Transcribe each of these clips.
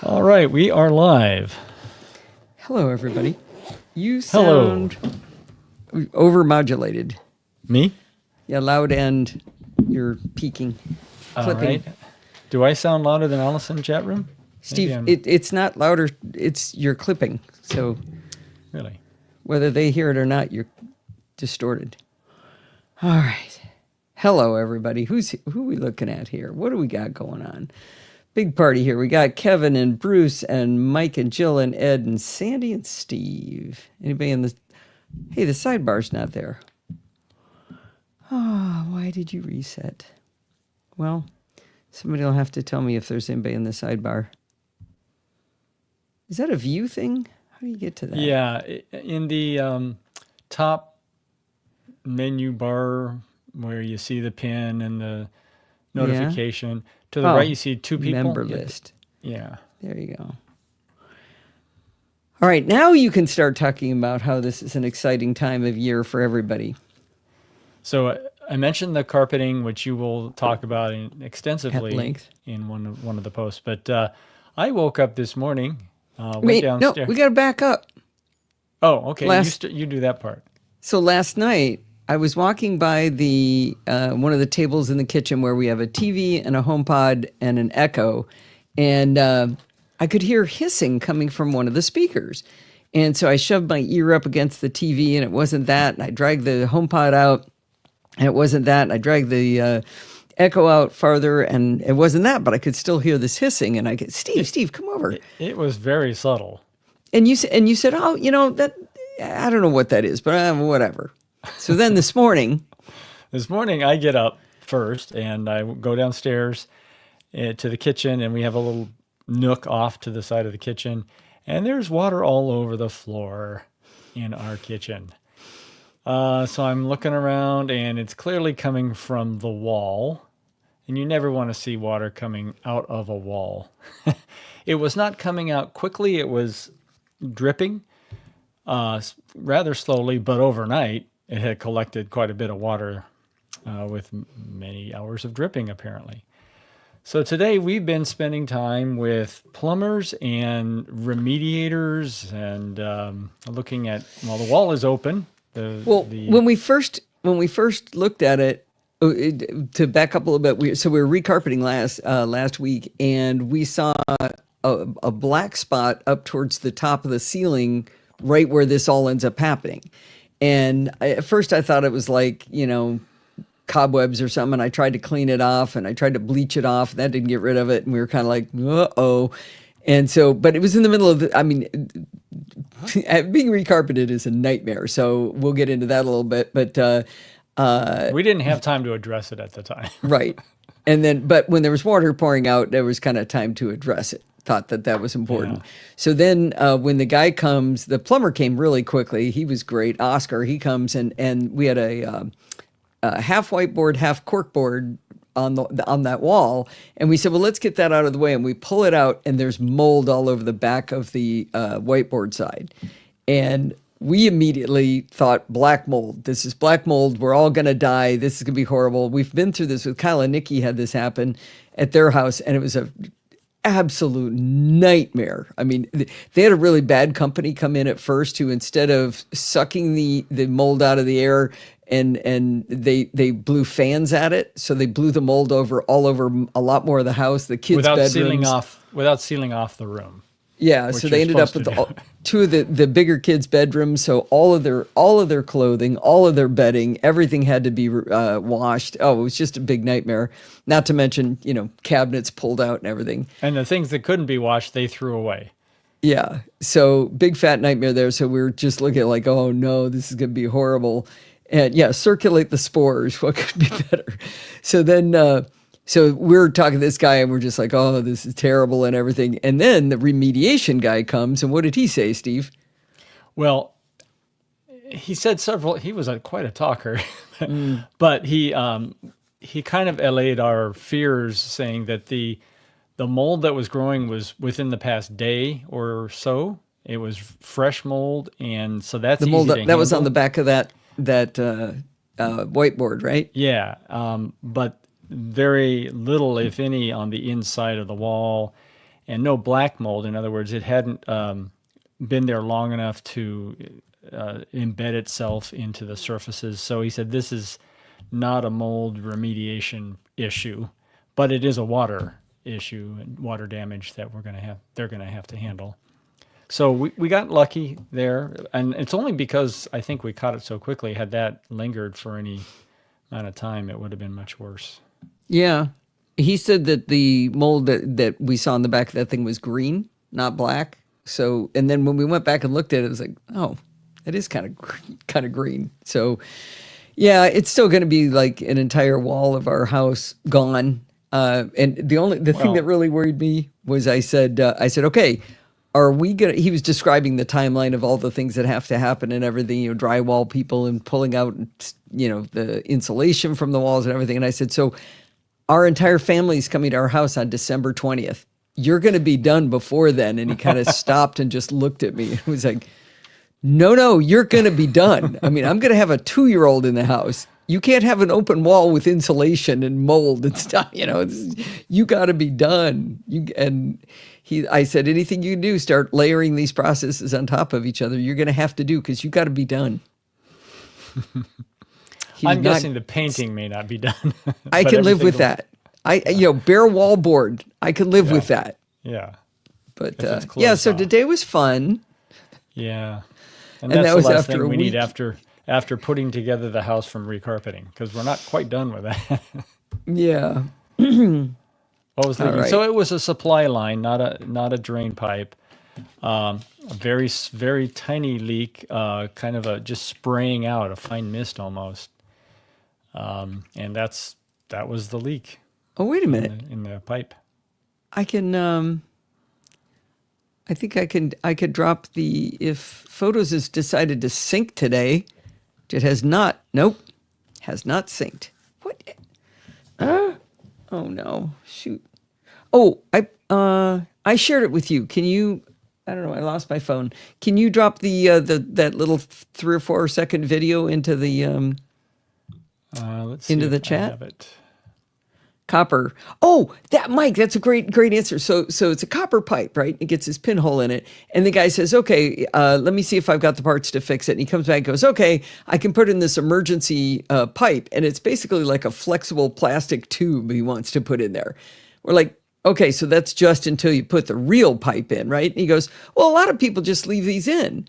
All right, we are live. Hello, everybody. You sound overmodulated. Me? Yeah, loud and you're peaking, clipping. All right. Do I sound louder than Allison chat room? Steve, it's not louder. It's you're clipping. So Really? whether they hear it or not, you're distorted. All right. Hello, everybody. Who are we looking at here? What do we got going on? Big party here. We got Kevin and Bruce and Mike and Jill and Ed and Sandy and Steve. Anybody in the... Hey, the sidebar's not there. Oh, why did you reset? Well, somebody will have to tell me if there's anybody in the sidebar. Is that a view thing? How do you get to that? Yeah, in the top menu bar where you see the pin and the notification, yeah. To the right you see two people. Member list. Yeah. There you go. All right, now you can start talking about how this is an exciting time of year for everybody. So I mentioned the carpeting, which you will talk about extensively at length in one of the posts. But I woke up this morning, went downstairs. No, we got to back up. Oh, okay. You do that part. So last night I was walking by the one of the tables in the kitchen where we have a TV and a HomePod and an Echo, and I could hear hissing coming from one of the speakers. And so I shoved my ear up against the TV, and it wasn't that. And I dragged the HomePod out, and it wasn't that. And I dragged the Echo out farther, and it wasn't that. But I could still hear this hissing, and I get, Steve, come over. It was very subtle. And you said, oh, that I don't know what that is, but whatever. So then this morning I get up first, and I go downstairs to the kitchen, and we have a little nook off to the side of the kitchen, and there's water all over the floor in our kitchen. So I'm looking around, and it's clearly coming from the wall, and you never want to see water coming out of a wall. It was not coming out quickly. It was dripping rather slowly, but overnight it had collected quite a bit of water with many hours of dripping, apparently. So today we've been spending time with plumbers and remediators and looking at, the wall is open. When we first looked at it, to back up a little bit, we were recarpeting last week, and we saw a black spot up towards the top of the ceiling, right where this all ends up happening. And at first I thought it was like, cobwebs or something. And I tried to clean it off, and I tried to bleach it off. That didn't get rid of it. And we were kind of like, uh-oh. And so, but it was in the middle of being recarpeted is a nightmare. So we'll get into that a little bit. But we didn't have time to address it at the time. Right. And then, but when there was water pouring out, there was kind of time to address it. Thought that was important. Yeah. So then when the guy comes, the plumber came really quickly. He was great. Oscar, he comes, and we had a half whiteboard, half corkboard on that wall. And we said, well, let's get that out of the way. And we pull it out, and there's mold all over the back of the whiteboard side. And we immediately thought, black mold. This is black mold. We're all going to die. This is going to be horrible. We've been through this with Kyle and Nikki had this happen at their house, and it was a absolute nightmare. I mean, they had a really bad company come in at first who, instead of sucking the mold out of the air, and they blew fans at it, so they blew the mold all over a lot more of the house. The kids' bedrooms, without sealing off the room. Yeah, so they ended up with two of the bigger kids' bedrooms. So all of their clothing, all of their bedding, everything had to be washed. Oh, it was just a big nightmare. Not to mention, cabinets pulled out and everything. And the things that couldn't be washed, they threw away. Yeah, so big fat nightmare there. So we were just looking at like, oh no, this is going to be horrible. And yeah, circulate the spores. What could be better? So then. So we're talking to this guy, and we're just like, oh, this is terrible and everything. And then the remediation guy comes, and what did he say, Steve? Well, he said he was quite a talker, but he kind of allayed our fears, saying that the mold that was growing was within the past day or so. It was fresh mold, and so that's the mold easy to that was handle. on the back of that whiteboard, right? Yeah, but very little, if any, on the inside of the wall. and no black mold. In other words, it hadn't been there long enough to embed itself into the surfaces. So he said this is not a mold remediation issue, but it is a water issue and water damage that they're going to have to handle. So we got lucky there, and it's only because I think we caught it so quickly. Had that lingered for any amount of time, it would have been much worse. Yeah. He said that the mold that we saw in the back of that thing was green, not black. So, and then when we went back and looked at it, it was like, oh, it is kind of green. So, yeah, it's still going to be like an entire wall of our house gone. And the thing that really worried me was I said, okay, are we gonna? He was describing the timeline of all the things that have to happen and everything, drywall people and pulling out, the insulation from the walls and everything. And I said, so our entire family's coming to our house on December 20th. You're going to be done before then. And he kind of stopped and just looked at me and was like, no, you're going to be done. I mean, I'm going to have a 2-year-old in the house. You can't have an open wall with insulation and mold and stuff. You got to be done. I said, anything you can do, start layering these processes on top of each other. You're going to have to do because you got to be done. I'm guessing the painting may not be done. I can live with that. Bare wall board. I can live with that. Yeah. But so today was fun. Yeah. And that's that was the last after thing a we week. need after putting together the house from recarpeting, because we're not quite done with that. Yeah. What was leaking? Right. So it was a supply line, not a drain pipe. A very, very tiny leak, kind of just spraying out, a fine mist almost. And that was the leak. Oh, wait a minute. In the pipe. I can, I think I could drop if Photos has decided to sync today. It has not synced. What? Oh no, shoot. Oh, I shared it with you. Can you, I don't know, I lost my phone. Can you drop that little 3 or 4 second video into the, let's see into the if I chat? have it. Copper. Oh, Mike, that's a great answer. So it's a copper pipe, right? It gets his pinhole in it. And the guy says, okay, let me see if I've got the parts to fix it. And he comes back and goes, okay, I can put in this emergency pipe. And it's basically like a flexible plastic tube he wants to put in there. We're like, okay, so that's just until you put the real pipe in, right? And he goes, well, a lot of people just leave these in.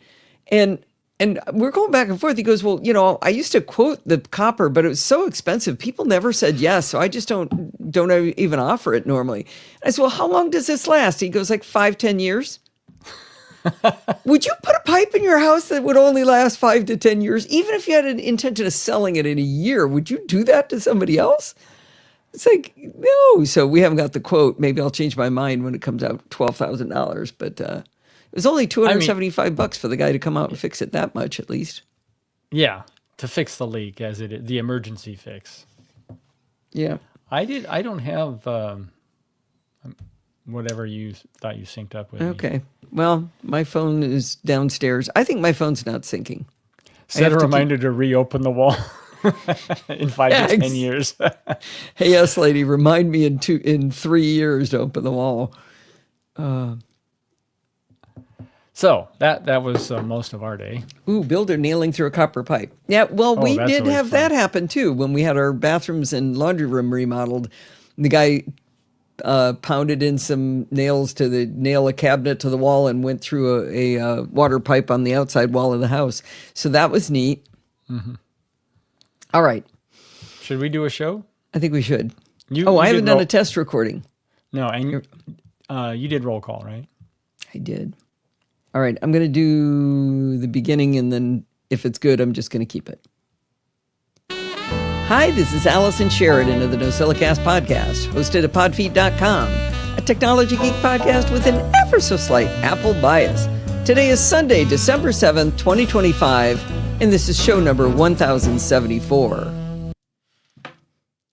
And we're going back and forth. He goes, well, I used to quote the copper, but it was so expensive. People never said yes, so I just don't even offer it normally. I said, well, how long does this last? He goes, like 5-10 years. Would you put a pipe in your house that would only last 5 to 10 years? Even if you had an intention of selling it in a year, would you do that to somebody else? It's like, no. So we haven't got the quote. Maybe I'll change my mind when it comes out $12,000, but it was only $275 for the guy to come out and fix it that much, at least. Yeah, to fix the leak, as it is, the emergency fix. Yeah. I don't have whatever you thought you synced up with. Okay. Well, my phone is downstairs. I think my phone's not syncing. Set a reminder to reopen the wall in 5 to 10 years. Hey, yes, lady, remind me in 3 years to open the wall. So that was most of our day. Ooh, builder nailing through a copper pipe. Yeah, well, we did have that happen too when we had our bathrooms and laundry room remodeled. The guy pounded in some nails to nail a cabinet to the wall and went through a water pipe on the outside wall of the house. So that was neat. Mm-hmm. All right. Should we do a show? I think we should. I haven't done a test recording. No, and you did roll call, right? I did. All right, I'm going to do the beginning, and then if it's good, I'm just going to keep it. Hi, this is Allison Sheridan of the NosillaCast podcast, hosted at podfeet.com, a technology geek podcast with an ever so slight Apple bias. Today is Sunday, December 7th, 2025, and this is show number 1074.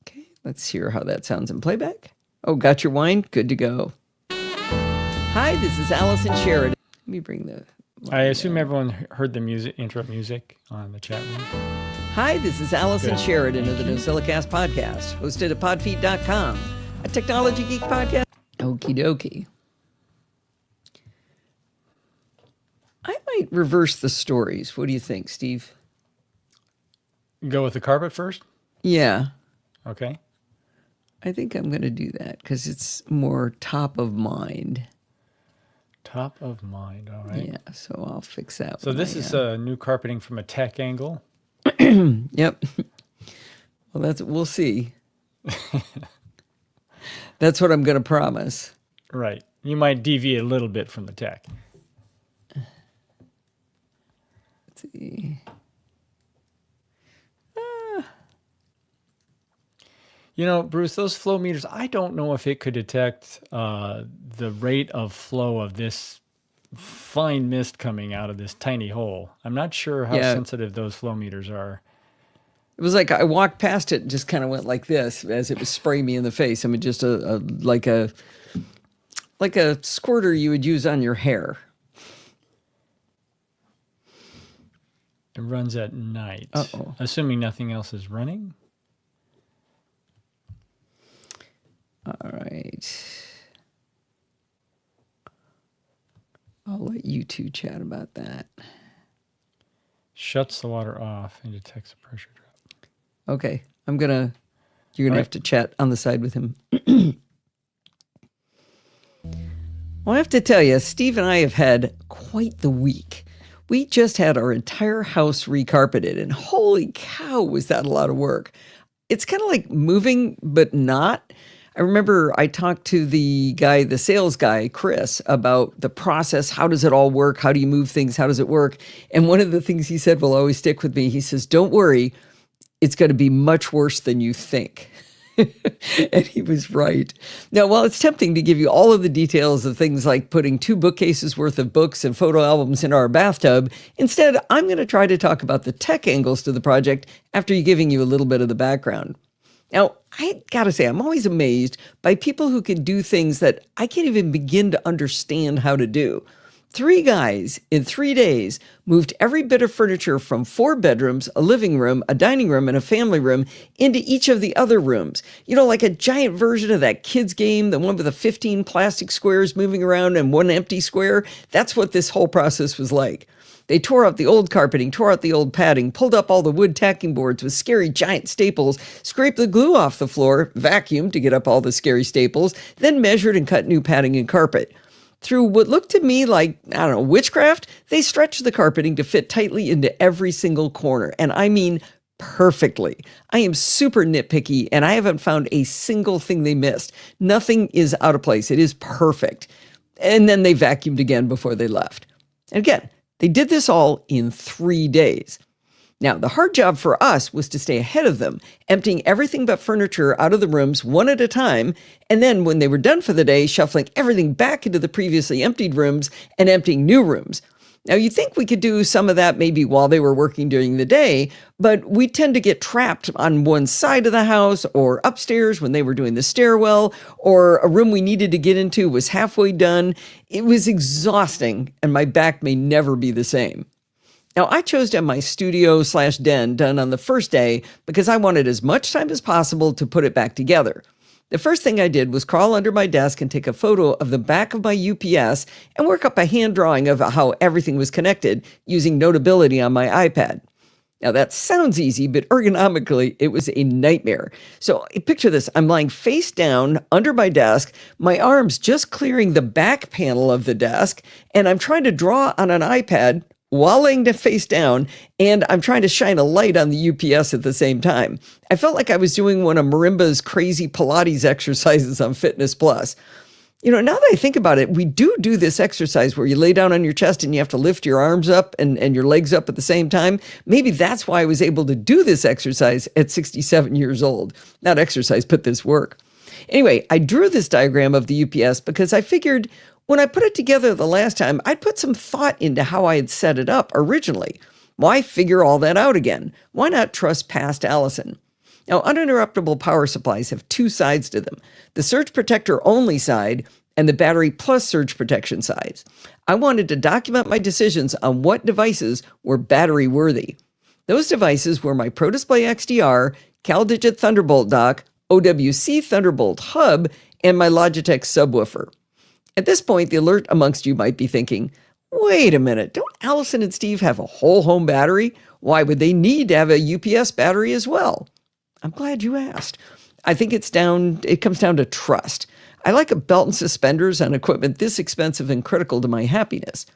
Okay, let's hear how that sounds in playback. Oh, got your wine? Good to go. Hi, this is Allison Sheridan. Let me bring the... I assume everyone heard the intro music on the chat room. Hi, this is Allison Sheridan of the NosillaCast podcast, hosted at podfeet.com, a technology geek podcast. Okie dokie. might reverse the stories. What do you think, Steve? Go with the carpet first? Yeah, Okay. I think I'm going to do that because it's more top of mind. Top of mind. All right. Yeah, so I'll fix that. So this is new carpeting from a tech angle. Yep. Well, we'll see. That's what I'm going to promise. Right. You might deviate a little bit from the tech. Let's see. You know, Bruce, those flow meters, I don't know if it could detect the rate of flow of this fine mist coming out of this tiny hole. I'm not sure how sensitive those flow meters are. It was like I walked past it and just kind of went like this as it was spraying me in the face. I mean, just like a squirter you would use on your hair. It runs at night. Uh-oh. Assuming nothing else is running. All right. I'll let you two chat about that. Shuts the water off and detects a pressure drop. Okay. You're going to have to chat on the side with him. Well, I have to tell you, Steve and I have had quite the week. We just had our entire house recarpeted, and holy cow, was that a lot of work. It's kind of like moving, but not. I remember I talked to the sales guy, Chris, about the process. How does it all work? How do you move things? How does it work? And one of the things he said will always stick with me. He says, don't worry, it's going to be much worse than you think. And he was right. Now, while it's tempting to give you all of the details of things like putting 2 bookcases worth of books and photo albums in our bathtub, instead, I'm going to try to talk about the tech angles to the project after giving you a little bit of the background. Now, I gotta say, I'm always amazed by people who can do things that I can't even begin to understand how to do. 3 guys in 3 days moved every bit of furniture from 4 bedrooms, a living room, a dining room, and a family room into each of the other rooms. You know, like a giant version of that kids game, the one with the 15 plastic squares moving around and 1 empty square. That's what this whole process was like. They tore out the old carpeting, tore out the old padding, pulled up all the wood tacking boards with scary giant staples, scraped the glue off the floor, vacuumed to get up all the scary staples, then measured and cut new padding and carpet. Through what looked to me like, I don't know, witchcraft, they stretched the carpeting to fit tightly into every single corner. And I mean perfectly. I am super nitpicky, and I haven't found a single thing they missed. Nothing is out of place. It is perfect. And then they vacuumed again before they left. And again, they did this all in 3 days. Now, the hard job for us was to stay ahead of them, emptying everything but furniture out of the rooms one at a time, and then when they were done for the day, shuffling everything back into the previously emptied rooms and emptying new rooms. Now, you'd think we could do some of that maybe while they were working during the day, but we tend to get trapped on one side of the house or upstairs when they were doing the stairwell, or a room we needed to get into was halfway done. It was exhausting, and my back may never be the same. Now, I chose to have my studio/den done on the first day because I wanted as much time as possible to put it back together. The first thing I did was crawl under my desk and take a photo of the back of my UPS and work up a hand drawing of how everything was connected using Notability on my iPad. Now, that sounds easy, but ergonomically, it was a nightmare. So picture this. I'm lying face down under my desk, my arms just clearing the back panel of the desk, and I'm trying to draw on an iPad while laying face down, and I'm trying to shine a light on the UPS at the same time. I felt like I was doing one of Marimba's crazy Pilates exercises on Fitness Plus. You know, now that I think about it, we do this exercise where you lay down on your chest and you have to lift your arms up and your legs up at the same time. Maybe that's why I was able to do this exercise at 67 years old. Not exercise, but this work. Anyway, I drew this diagram of the UPS because I figured when I put it together the last time, I'd put some thought into how I had set it up originally. Why figure all that out again? Why not trust past Allison? Now, uninterruptible power supplies have 2 sides to them, the surge protector only side and the battery plus surge protection sides. I wanted to document my decisions on what devices were battery worthy. Those devices were my Pro Display XDR, CalDigit Thunderbolt dock, OWC Thunderbolt hub, and my Logitech subwoofer. At this point, the alert amongst you might be thinking, Wait a minute. Don't Allison and Steve have a whole home battery? Why would they need to have a UPS battery as well? I'm glad you asked. I think it comes down to trust. I like a belt and suspenders on equipment this expensive and critical to my happiness.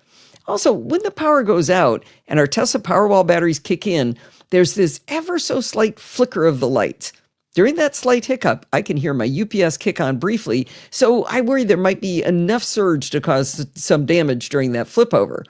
Also, when the power goes out and our Tesla Powerwall batteries kick in, there's this ever so slight flicker of the lights. During that slight hiccup, I can hear my UPS kick on briefly, so I worry there might be enough surge to cause some damage during that flip over.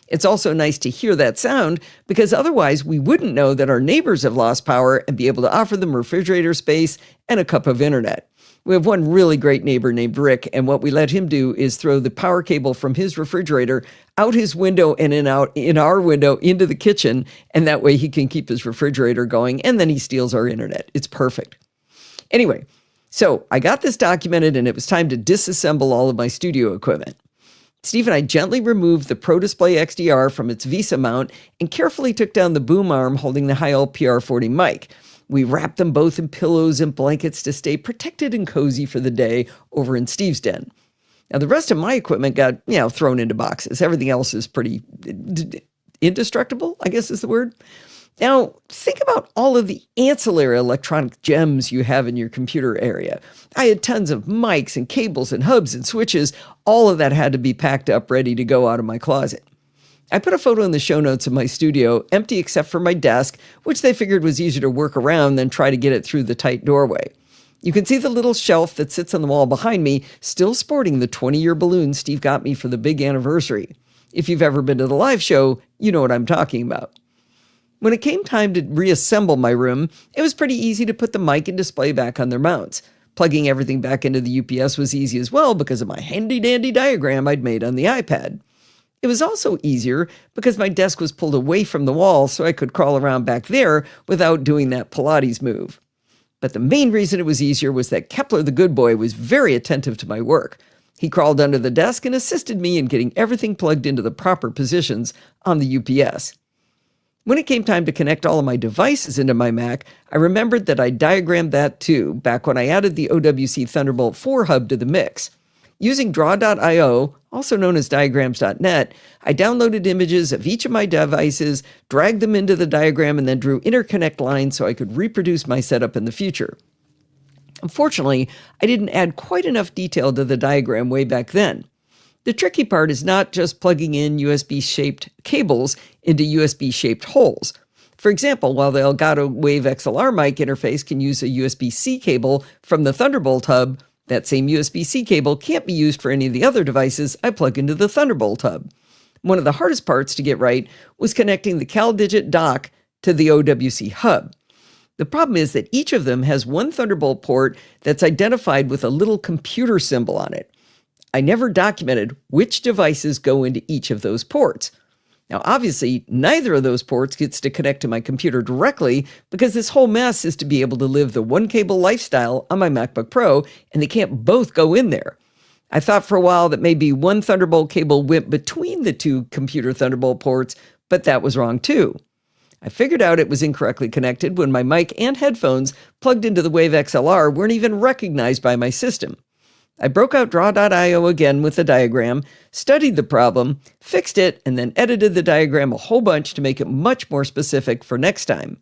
It's also nice to hear that sound because otherwise we wouldn't know that our neighbors have lost power and be able to offer them refrigerator space and a cup of internet. We have one really great neighbor named Rick, and what we let him do is throw the power cable from his refrigerator out his window and in our window into the kitchen, and that way he can keep his refrigerator going, and then he steals our internet. It's perfect. Anyway, so I got this documented, and it was time to disassemble all of my studio equipment. Steve and I gently removed the Pro Display XDR from its VESA mount and carefully took down the boom arm holding the Heil PR40 mic. We wrapped them both in pillows and blankets to stay protected and cozy for the day over in Steve's den. Now, the rest of my equipment got, thrown into boxes. Everything else is pretty indestructible, I guess is the word. Now, think about all of the ancillary electronic gems you have in your computer area. I had tons of mics and cables and hubs and switches. All of that had to be packed up, ready to go out of my closet. I put a photo in the show notes of my studio, empty except for my desk, which they figured was easier to work around than try to get it through the tight doorway. You can see the little shelf that sits on the wall behind me, still sporting the 20-year balloon Steve got me for the big anniversary. If you've ever been to the live show, you know what I'm talking about. When it came time to reassemble my room, it was pretty easy to put the mic and display back on their mounts. Plugging everything back into the UPS was easy as well because of my handy-dandy diagram I'd made on the iPad. It was also easier because my desk was pulled away from the wall so I could crawl around back there without doing that Pilates move. But the main reason it was easier was that Kepler the good boy was very attentive to my work. He crawled under the desk and assisted me in getting everything plugged into the proper positions on the UPS. When it came time to connect all of my devices into my Mac, I remembered that I diagrammed that too, back when I added the OWC Thunderbolt 4 hub to the mix. Using draw.io, also known as diagrams.net, I downloaded images of each of my devices, dragged them into the diagram, and then drew interconnect lines so I could reproduce my setup in the future. Unfortunately, I didn't add quite enough detail to the diagram way back then. The tricky part is not just plugging in USB-shaped cables into USB-shaped holes. For example, while the Elgato Wave XLR mic interface can use a USB-C cable from the Thunderbolt hub, that same USB-C cable can't be used for any of the other devices I plug into the Thunderbolt hub. One of the hardest parts to get right was connecting the CalDigit dock to the OWC hub. The problem is that each of them has one Thunderbolt port that's identified with a little computer symbol on it. I never documented which devices go into each of those ports. Now, obviously, neither of those ports gets to connect to my computer directly because this whole mess is to be able to live the one-cable lifestyle on my MacBook Pro, and they can't both go in there. I thought for a while that maybe one Thunderbolt cable went between the two computer Thunderbolt ports, but that was wrong too. I figured out it was incorrectly connected when my mic and headphones plugged into the Wave XLR weren't even recognized by my system. I broke out draw.io again with the diagram, studied the problem, fixed it, and then edited the diagram a whole bunch to make it much more specific for next time.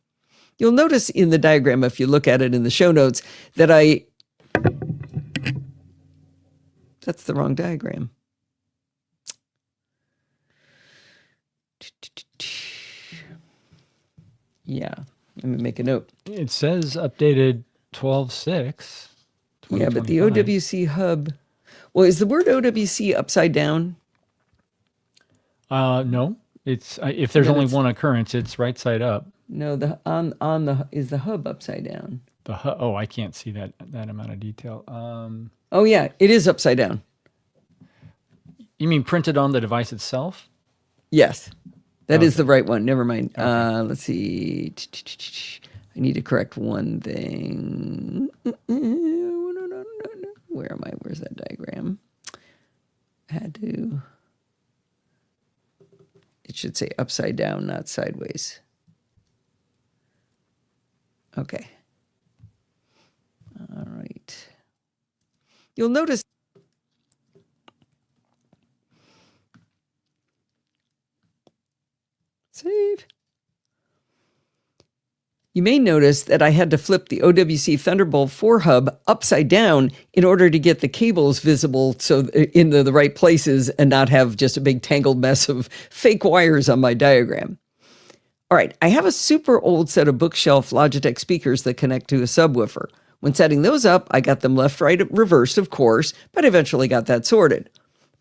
You'll notice in the diagram, if you look at it in the show notes, that that's the wrong diagram. Yeah, let me make a note. It says updated 12.6. Yeah, but the OWC hub. Well, is the word OWC upside down? No. It's if there's only one occurrence, it's right side up. No, is the hub upside down? I can't see that amount of detail. Oh yeah, it is upside down. You mean printed on the device itself? Yes, that is the right one. Never mind. Okay. Let's see. I need to correct one thing. Where am I? Where's that diagram? It should say upside down, not sideways. Okay. All right. You'll notice Save. You may notice that I had to flip the OWC Thunderbolt 4 hub upside down in order to get the cables visible so in the right places and not have just a big tangled mess of fake wires on my diagram. All right, I have a super old set of bookshelf Logitech speakers that connect to a subwoofer. When setting those up, I got them left, right, reversed, of course, but eventually got that sorted.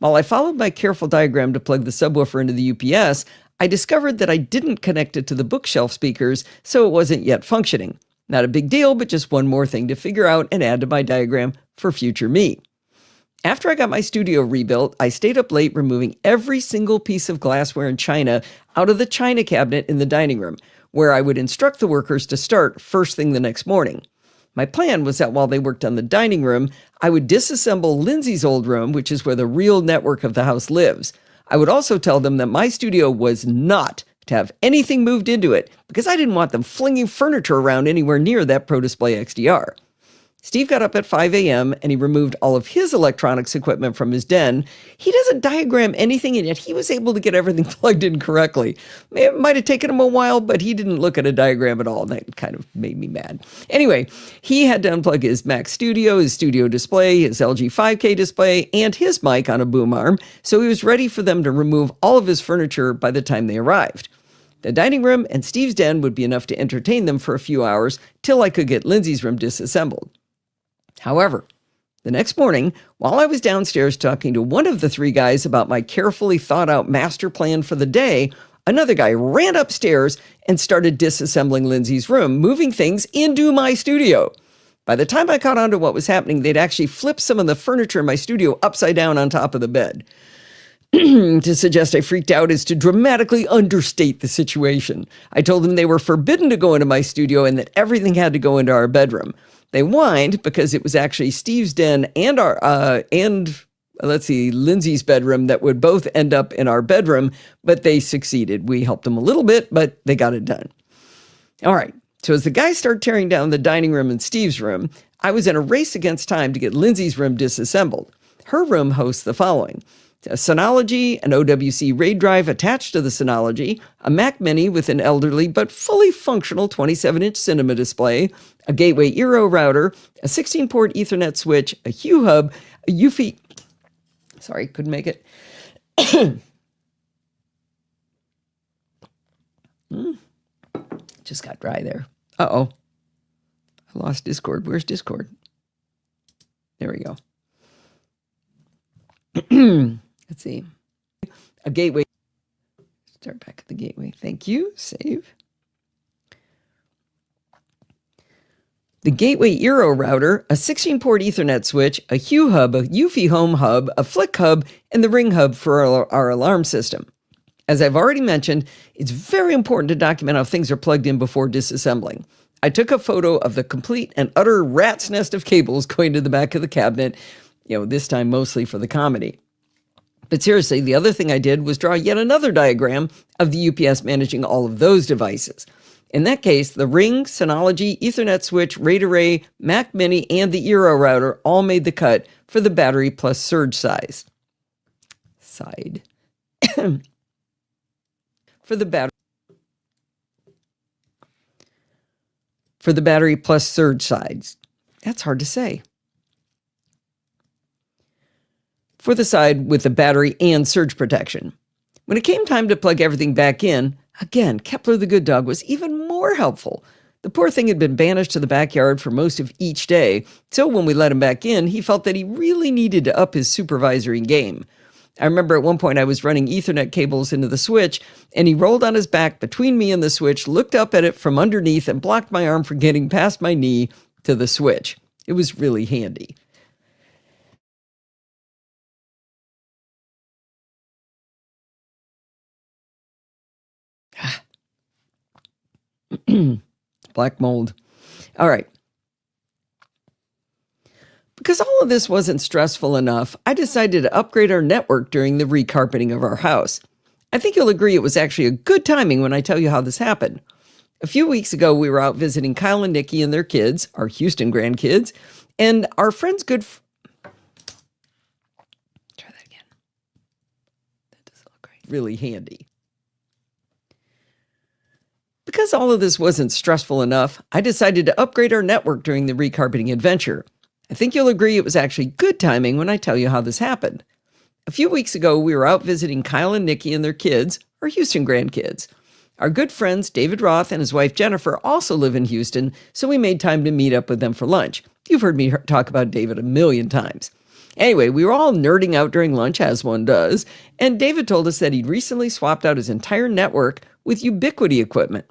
While I followed my careful diagram to plug the subwoofer into the UPS, I discovered that I didn't connect it to the bookshelf speakers, so it wasn't yet functioning. Not a big deal, but just one more thing to figure out and add to my diagram for future me. After I got my studio rebuilt, I stayed up late removing every single piece of glassware and china out of the china cabinet in the dining room, where I would instruct the workers to start first thing the next morning. My plan was that while they worked on the dining room, I would disassemble Lindsay's old room, which is where the real network of the house lives. I would also tell them that my studio was not to have anything moved into it because I didn't want them flinging furniture around anywhere near that Pro Display XDR. Steve got up at 5 a.m. and he removed all of his electronics equipment from his den. He doesn't diagram anything, and yet he was able to get everything plugged in correctly. It might have taken him a while, but he didn't look at a diagram at all. That kind of made me mad. Anyway, he had to unplug his Mac Studio, his studio display, his LG 5K display, and his mic on a boom arm, so he was ready for them to remove all of his furniture by the time they arrived. The dining room and Steve's den would be enough to entertain them for a few hours till I could get Lindsay's room disassembled. However, the next morning, while I was downstairs talking to one of the three guys about my carefully thought out master plan for the day, another guy ran upstairs and started disassembling Lindsay's room, moving things into my studio. By the time I caught on to what was happening, they'd actually flipped some of the furniture in my studio upside down on top of the bed. To suggest I freaked out is to dramatically understate the situation. I told them they were forbidden to go into my studio and that everything had to go into our bedroom. They whined because it was actually Steve's den and Lindsay's bedroom that would both end up in our bedroom, but they succeeded. We helped them a little bit, but they got it done. All right. So as the guys started tearing down the dining room and Steve's room, I was in a race against time to get Lindsay's room disassembled. Her room hosts the following: a Synology, an OWC RAID drive attached to the Synology, a Mac Mini with an elderly but fully functional 27-inch cinema display, a Gateway Eero router, a 16-port Ethernet switch, a Hue hub, a UFI... Sorry, couldn't make it. Just got dry there. Uh-oh. I lost Discord. Where's Discord? There we go. Let's see. A gateway. Start back at the gateway. Thank you. Save. The Gateway Eero router, a 16-port Ethernet switch, a Hue hub, a UFI home hub, a Flick hub, and the Ring hub for our alarm system. As I've already mentioned, it's very important to document how things are plugged in before disassembling. I took a photo of the complete and utter rat's nest of cables going to the back of the cabinet, this time mostly for the comedy. But seriously, the other thing I did was draw yet another diagram of the UPS managing all of those devices. In that case, the Ring, Synology, Ethernet switch, RAID array, Mac Mini, and the Eero router all made the cut for the battery plus surge size. For the battery plus surge size. That's hard to say. For the side with the battery and surge protection. When it came time to plug everything back in, again, Kepler the good dog was even more helpful. The poor thing had been banished to the backyard for most of each day, so when we let him back in, he felt that he really needed to up his supervisory game. I remember at one point I was running Ethernet cables into the switch, and he rolled on his back between me and the switch, looked up at it from underneath, and blocked my arm from getting past my knee to the switch. It was really handy. Black mold. All right. Because all of this wasn't stressful enough, I decided to upgrade our network during the recarpeting of our house. I think you'll agree it was actually a good timing when I tell you how this happened. A few weeks ago, we were out visiting Kyle and Nikki and their kids, our Houston grandkids, and our friend's good... Try that again. That doesn't look right. Really handy. As all of this wasn't stressful enough, I decided to upgrade our network during the recarpeting adventure. I think you'll agree it was actually good timing when I tell you how this happened. A few weeks ago, we were out visiting Kyle and Nikki and their kids, our Houston grandkids. Our good friends David Roth and his wife Jennifer also live in Houston, so we made time to meet up with them for lunch. You've heard me talk about David a million times. Anyway, we were all nerding out during lunch, as one does, and David told us that he'd recently swapped out his entire network with Ubiquiti equipment.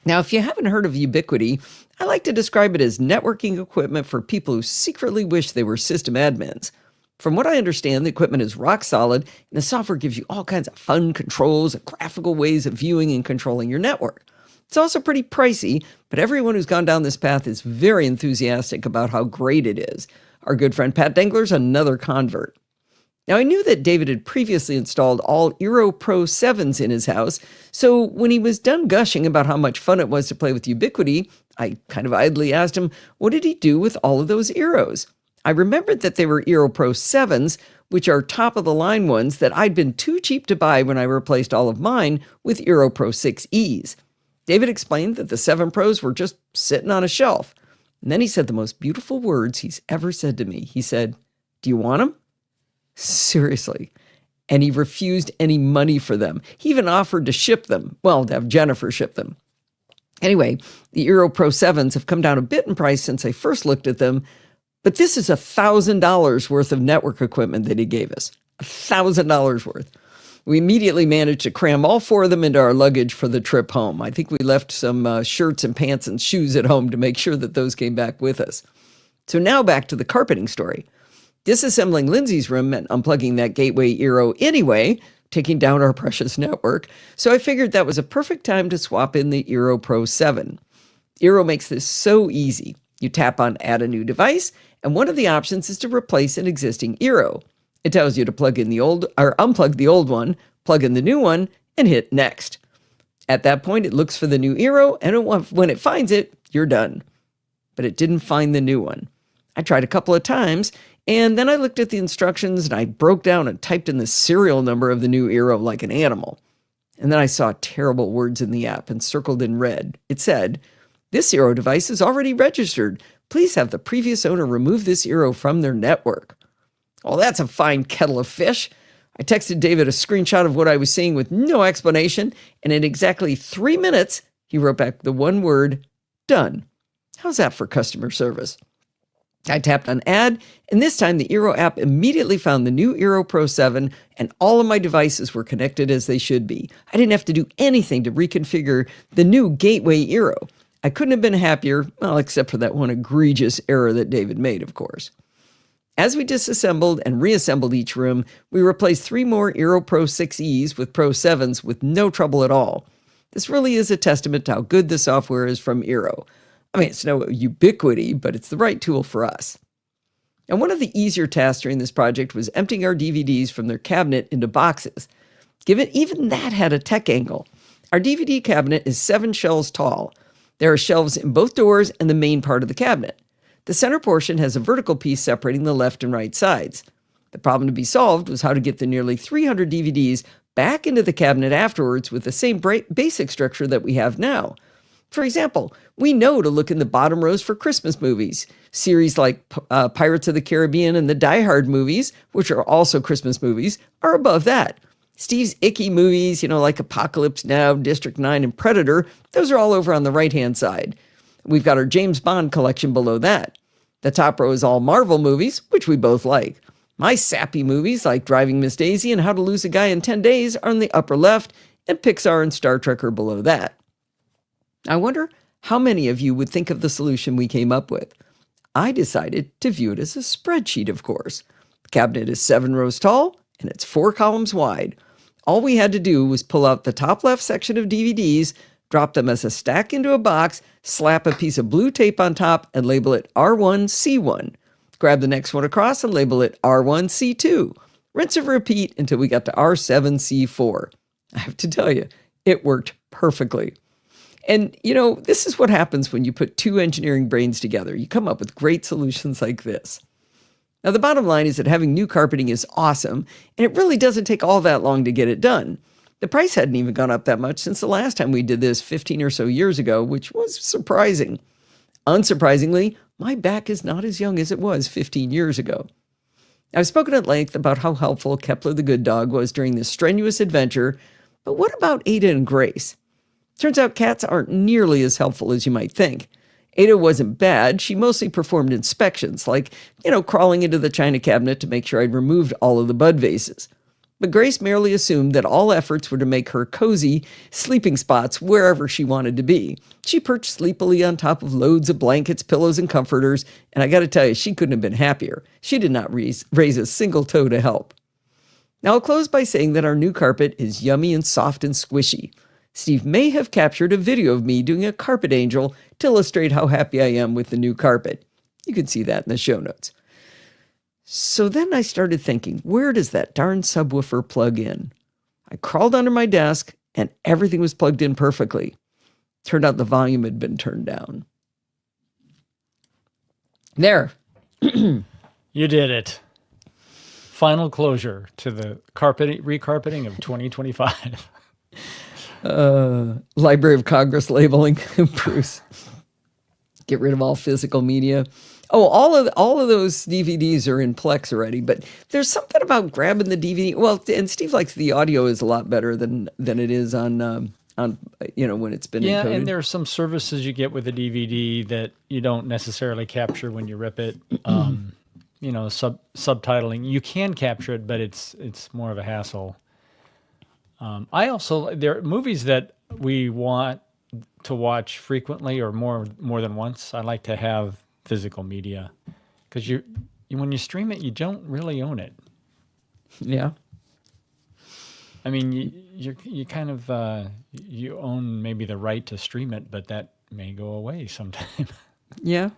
Now, if you haven't heard of Ubiquiti, I like to describe it as networking equipment for people who secretly wish they were system admins. From what I understand, the equipment is rock solid, and the software gives you all kinds of fun controls and graphical ways of viewing and controlling your network. It's also pretty pricey, but everyone who's gone down this path is very enthusiastic about how great it is. Our good friend Pat Dengler's another convert. Now, I knew that David had previously installed all Eero Pro 7s in his house, so when he was done gushing about how much fun it was to play with Ubiquiti, I kind of idly asked him, what did he do with all of those Eeros? I remembered that they were Eero Pro 7s, which are top-of-the-line ones that I'd been too cheap to buy when I replaced all of mine with Eero Pro 6Es. David explained that the 7 Pros were just sitting on a shelf. And then he said the most beautiful words he's ever said to me. He said, "Do you want them?" Seriously. And he refused any money for them. He even offered to ship them. Well, to have Jennifer ship them. Anyway, the Eero Pro 7s have come down a bit in price since I first looked at them, but this is $1,000 worth of network equipment that he gave us. $1,000 worth. We immediately managed to cram all 4 of them into our luggage for the trip home. I think we left some shirts and pants and shoes at home to make sure that those came back with us. So now back to the carpeting story. Disassembling Lindsay's room meant unplugging that gateway Eero anyway, taking down our precious network. So I figured that was a perfect time to swap in the Eero Pro 7. Eero makes this so easy. You tap on Add a New Device, and one of the options is to replace an existing Eero. It tells you to plug in the old or unplug the old one, plug in the new one, and hit Next. At that point, it looks for the new Eero, and when it finds it, you're done. But it didn't find the new one. I tried a couple of times, and then I looked at the instructions, and I broke down and typed in the serial number of the new Eero like an animal. And then I saw terrible words in the app and circled in red. It said, "This Eero device is already registered. Please have the previous owner remove this Eero from their network." Well, that's a fine kettle of fish. I texted David a screenshot of what I was seeing with no explanation, and in exactly 3 minutes, he wrote back the one word, "Done." How's that for customer service? I tapped on Add, and this time the Eero app immediately found the new Eero Pro 7, and all of my devices were connected as they should be. I didn't have to do anything to reconfigure the new gateway Eero. I couldn't have been happier, well, except for that one egregious error that David made, of course. As we disassembled and reassembled each room, we replaced 3 more Eero Pro 6Es with Pro 7s with no trouble at all. This really is a testament to how good the software is from Eero. I mean, it's no Ubiquiti, but it's the right tool for us. And one of the easier tasks during this project was emptying our DVDs from their cabinet into boxes. Even that had a tech angle. Our DVD cabinet is 7 shelves tall. There are shelves in both doors and the main part of the cabinet. The center portion has a vertical piece separating the left and right sides. The problem to be solved was how to get the nearly 300 DVDs back into the cabinet afterwards with the same basic structure that we have now. For example, we know to look in the bottom rows for Christmas movies. Series like Pirates of the Caribbean and the Die Hard movies, which are also Christmas movies, are above that. Steve's icky movies, like Apocalypse Now, District 9, and Predator, those are all over on the right-hand side. We've got our James Bond collection below that. The top row is all Marvel movies, which we both like. My sappy movies like Driving Miss Daisy and How to Lose a Guy in 10 Days are on the upper left, and Pixar and Star Trek are below that. I wonder how many of you would think of the solution we came up with. I decided to view it as a spreadsheet, of course. The cabinet is 7 rows tall, and it's 4 columns wide. All we had to do was pull out the top left section of DVDs, drop them as a stack into a box, slap a piece of blue tape on top, and label it R1C1. Grab the next one across and label it R1C2. Rinse and repeat until we got to R7C4. I have to tell you, it worked perfectly. And, this is what happens when you put 2 engineering brains together. You come up with great solutions like this. Now, the bottom line is that having new carpeting is awesome, and it really doesn't take all that long to get it done. The price hadn't even gone up that much since the last time we did this 15 or so years ago, which was surprising. Unsurprisingly, my back is not as young as it was 15 years ago. I've spoken at length about how helpful Kepler the good dog was during this strenuous adventure, but what about Ada and Grace? Turns out cats aren't nearly as helpful as you might think. Ada wasn't bad. She mostly performed inspections, like, crawling into the china cabinet to make sure I'd removed all of the bud vases. But Grace merely assumed that all efforts were to make her cozy sleeping spots wherever she wanted to be. She perched sleepily on top of loads of blankets, pillows, and comforters, and I got to tell you, she couldn't have been happier. She did not raise a single toe to help. Now, I'll close by saying that our new carpet is yummy and soft and squishy. Steve may have captured a video of me doing a carpet angel to illustrate how happy I am with the new carpet. You can see that in the show notes. So then I started thinking, where does that darn subwoofer plug in? I crawled under my desk and everything was plugged in perfectly. Turned out the volume had been turned down. There. You did it. Final closure to the recarpeting of 2025. Library of Congress labeling, Bruce. Get rid of all physical media. Oh, all of those DVDs are in Plex already, but there's something about grabbing the DVD. Well, and Steve likes the audio is a lot better than it is on when it's been encoded. And there are some services you get with a DVD that you don't necessarily capture when you rip it. Subtitling, you can capture it, but it's more of a hassle. There are movies that we want to watch frequently or more than once. I like to have physical media because when you stream it, you don't really own it. Yeah. I mean, you kind of you own maybe the right to stream it, but that may go away sometime. Yeah.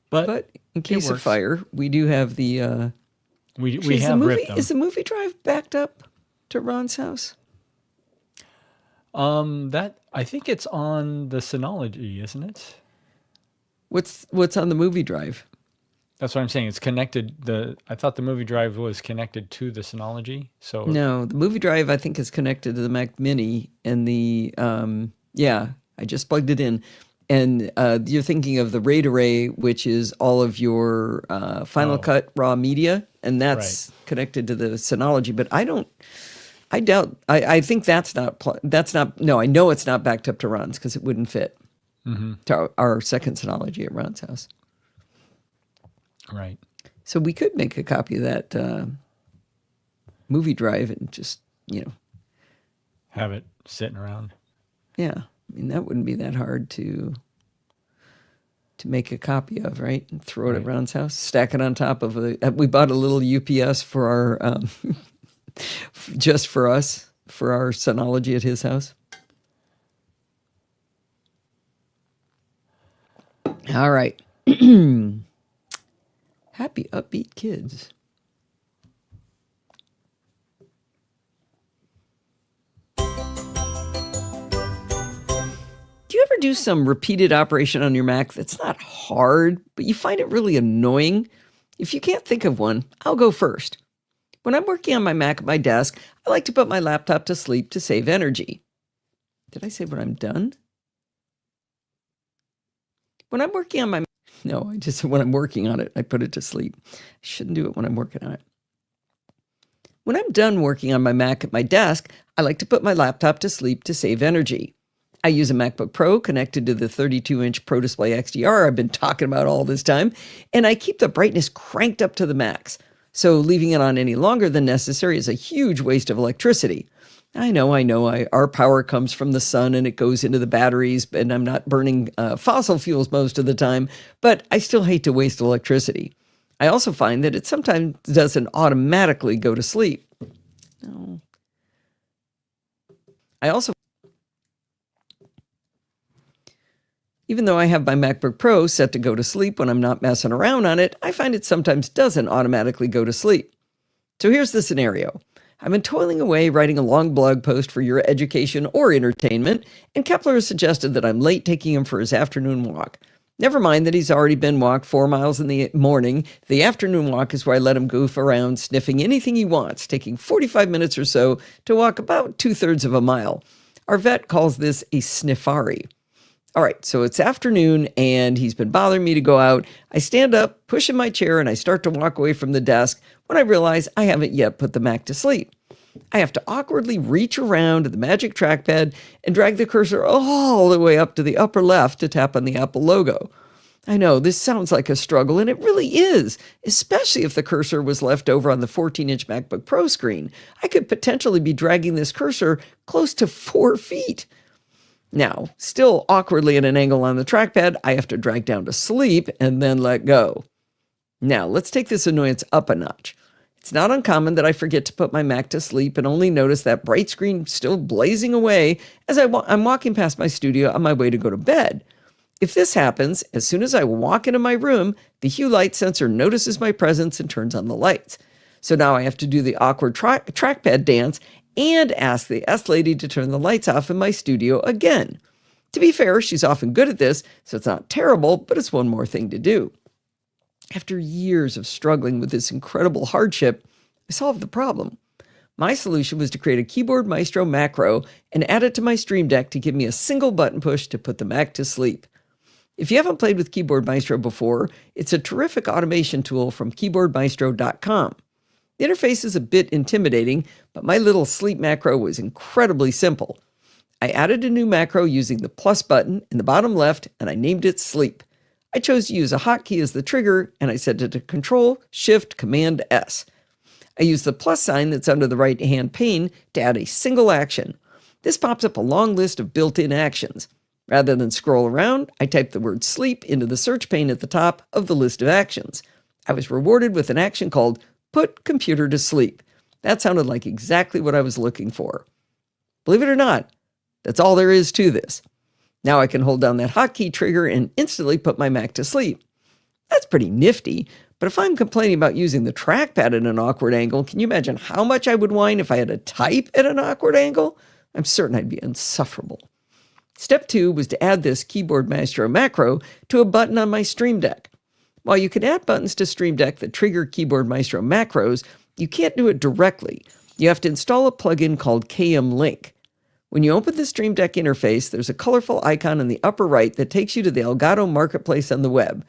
But in case of fire, we do have the. We have ripped them. Is the movie drive backed up to Ron's house? That I think it's on the Synology, isn't it? What's on the movie drive? That's what I'm saying. It's connected. I thought the movie drive was connected to the Synology. So no, the movie drive I think is connected to the Mac Mini, and I just plugged it in. And you're thinking of the RAID array, which is all of your Final Cut raw media, and that's connected to the Synology. But I doubt. I think that's not. No, I know it's not backed up to Ron's because it wouldn't fit to our second Synology at Ron's house. Right. So we could make a copy of that movie drive and just have it sitting around. Yeah, I mean that wouldn't be that hard to make a copy of, right? And throw it at Ron's house, stack it on top of we bought a little UPS for our. Just for us, for our Synology at his house. All right. Happy, upbeat kids. Do you ever do some repeated operation on your Mac that's not hard, but you find it really annoying? If you can't think of one, I'll go first. When I'm working on my Mac at my desk, I like to put my laptop to sleep to save energy. Did I say when I'm done? When I'm working on my... No, I just said when I'm working on it, I put it to sleep. I shouldn't do it when I'm working on it. When I'm done working on my Mac at my desk, I like to put my laptop to sleep to save energy. I use a MacBook Pro connected to the 32-inch Pro Display XDR I've been talking about all this time, and I keep the brightness cranked up to the max. So leaving it on any longer than necessary is a huge waste of electricity. I know. Our power comes from the sun and it goes into the batteries, and I'm not burning fossil fuels most of the time, but I still hate to waste electricity. I also find that it sometimes doesn't automatically go to sleep. No. Even though I have my MacBook Pro set to go to sleep when I'm not messing around on it, I find it sometimes doesn't automatically go to sleep. So here's the scenario. I've been toiling away writing a long blog post for your education or entertainment, and Kepler has suggested that I'm late taking him for his afternoon walk. Never mind that he's already been walked 4 miles in the morning. The afternoon walk is where I let him goof around, sniffing anything he wants, taking 45 minutes or so to walk about 2/3 of a mile. Our vet calls this a sniffari. All right, so it's afternoon and he's been bothering me to go out. I stand up, push in my chair, and I start to walk away from the desk when I realize I haven't yet put the Mac to sleep. I have to awkwardly reach around to the magic trackpad and drag the cursor all the way up to the upper left to tap on the Apple logo. I know this sounds like a struggle, and it really is, especially if the cursor was left over on the 14-inch MacBook Pro screen. I could potentially be dragging this cursor close to 4 feet. Now, still awkwardly at an angle on the trackpad, I have to drag down to sleep and then let go. Now, let's take this annoyance up a notch. It's not uncommon that I forget to put my Mac to sleep and only notice that bright screen still blazing away as I'm walking past my studio on my way to go to bed. If this happens, as soon as I walk into my room, the hue light sensor notices my presence and turns on the lights. So now I have to do the awkward trackpad dance and ask the S-Lady to turn the lights off in my studio again. To be fair, she's often good at this, so it's not terrible, but it's one more thing to do. After years of struggling with this incredible hardship, I solved the problem. My solution was to create a Keyboard Maestro macro and add it to my Stream Deck to give me a single button push to put the Mac to sleep. If you haven't played with Keyboard Maestro before, it's a terrific automation tool from keyboardmaestro.com. The interface is a bit intimidating, but my little sleep macro was incredibly simple. I added a new macro using the plus button in the bottom left, and I named it Sleep. I chose to use a hotkey as the trigger, and I set it to Control-Shift-Command-S. I used the plus sign that's under the right-hand pane to add a single action. This pops up a long list of built-in actions. Rather than scroll around, I typed the word sleep into the search pane at the top of the list of actions. I was rewarded with an action called Put Computer to Sleep. That sounded like exactly what I was looking for. Believe it or not, that's all there is to this. Now I can hold down that hotkey trigger and instantly put my Mac to sleep. That's pretty nifty, but if I'm complaining about using the trackpad at an awkward angle, can you imagine how much I would whine if I had to type at an awkward angle? I'm certain I'd be insufferable. Step 2 was to add this Keyboard Maestro macro to a button on my Stream Deck. While you can add buttons to Stream Deck that trigger Keyboard Maestro macros, you can't do it directly. You have to install a plugin called KM Link. When you open the Stream Deck interface, there's a colorful icon in the upper right that takes you to the Elgato Marketplace on the web.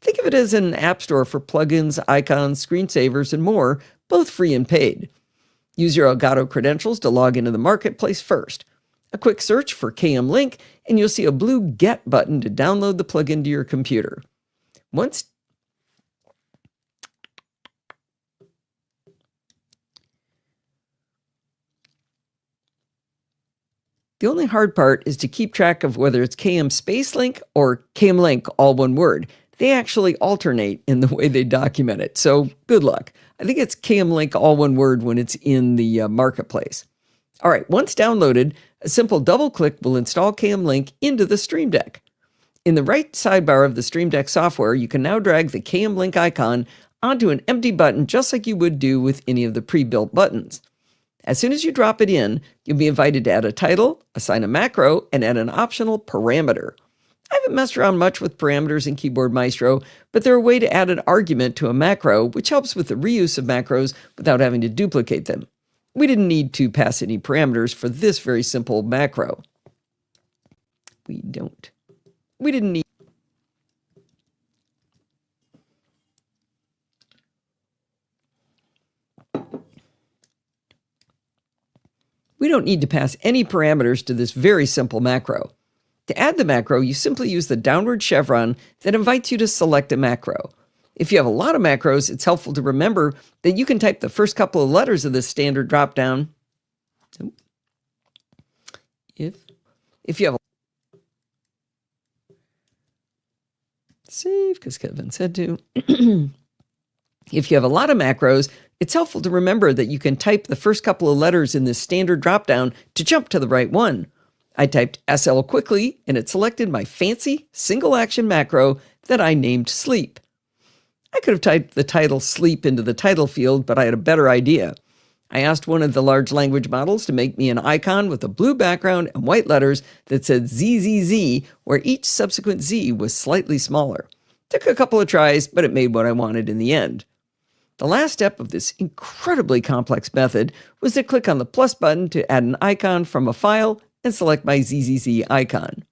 Think of it as an app store for plugins, icons, screensavers, and more, both free and paid. Use your Elgato credentials to log into the Marketplace first. A quick search for KM Link, and you'll see a blue Get button to download the plugin to your computer. The only hard part is to keep track of whether it's KM Space Link or KM Link, all one word. They actually alternate in the way they document it, so good luck. I think it's KM Link, all one word when it's in the Marketplace. All right, once downloaded, a simple double click will install KM Link into the Stream Deck. In the right sidebar of the Stream Deck software, you can now drag the KM Link icon onto an empty button just like you would do with any of the pre-built buttons. As soon as you drop it in, you'll be invited to add a title, assign a macro, and add an optional parameter. I haven't messed around much with parameters in Keyboard Maestro, but they're a way to add an argument to a macro, which helps with the reuse of macros without having to duplicate them. We didn't need to pass any parameters for this very simple macro. We didn't need We don't need to pass any parameters to this very simple macro. To add the macro, you simply use the downward chevron that invites you to select a macro. If you have a lot of macros, it's helpful to remember that you can type the first couple of letters of this standard dropdown. If you have save, because Kevin said to. If you have a lot of macros, it's helpful to remember that you can type the first couple of letters in this standard dropdown to jump to the right one. I typed SL quickly, and it selected my fancy single-action macro that I named Sleep. I could have typed the title Sleep into the title field, but I had a better idea. I asked one of the large language models to make me an icon with a blue background and white letters that said ZZZ, where each subsequent Z was slightly smaller. Took a couple of tries, but it made what I wanted in the end. The last step of this incredibly complex method was to click on the plus button to add an icon from a file and select my ZZZ icon.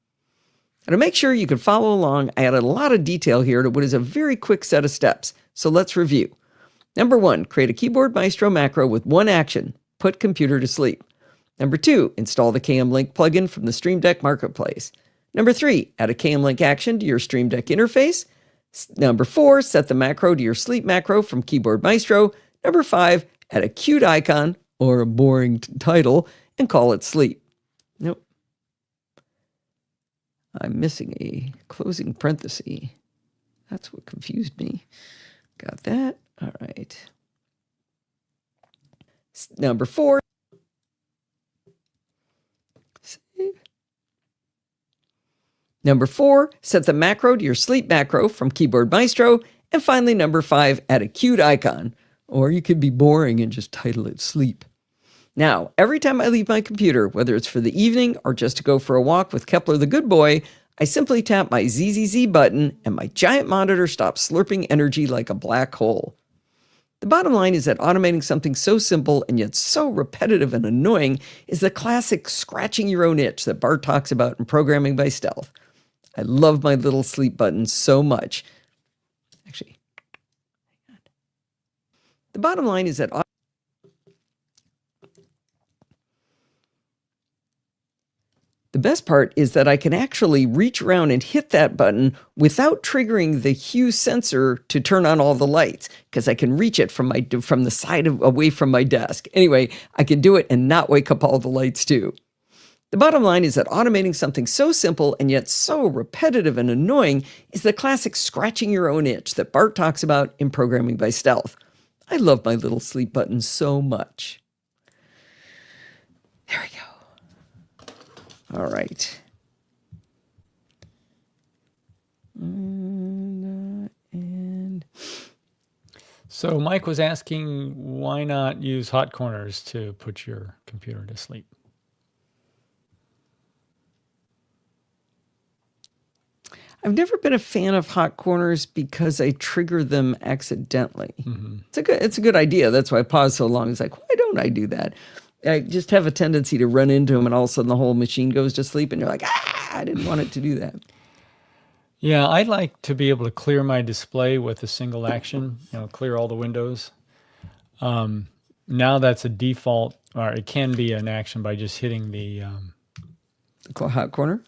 And to make sure you can follow along, I added a lot of detail here to what is a very quick set of steps. So let's review. Number 1, create a Keyboard Maestro macro with one action, put computer to sleep. Number 2, install the KM-Link plugin from the Stream Deck Marketplace. Number 3, add a KM-Link action to your Stream Deck interface. Number 4, set the macro to your sleep macro from Keyboard Maestro. Number 5, add a cute icon or a boring title and call it sleep. Nope. I'm missing a closing parenthesis. That's what confused me. Got that. All right. Number 4. Save. Number 4, set the macro to your sleep macro from Keyboard Maestro. And finally, number 5, add a cute icon. Or you could be boring and just title it sleep. Now, every time I leave my computer, whether it's for the evening or just to go for a walk with Kepler the good boy, I simply tap my ZZZ button and my giant monitor stops slurping energy like a black hole. The bottom line is that automating something so simple and yet so repetitive and annoying is the classic scratching your own itch that Bart talks about in Programming by Stealth. I love my little sleep button so much. Actually, the bottom line is that the best part is that I can actually reach around and hit that button without triggering the hue sensor to turn on all the lights, because I can reach it from the side away from my desk. Anyway, I can do it and not wake up all the lights too. The bottom line is that automating something so simple and yet so repetitive and annoying is the classic scratching your own itch that Bart talks about in Programming by Stealth. I love my little sleep button so much. There we go. All right. And So Mike was asking, why not use hot corners to put your computer to sleep? I've never been a fan of hot corners because I trigger them accidentally. Mm-hmm. It's a good idea. That's why I paused so long. It's like, why don't I do that? I just have a tendency to run into them and all of a sudden the whole machine goes to sleep and you're like, I didn't want it to do that. Yeah, I like to be able to clear my display with a single action, clear all the windows. Now that's a default, or it can be an action by just hitting the hot corner?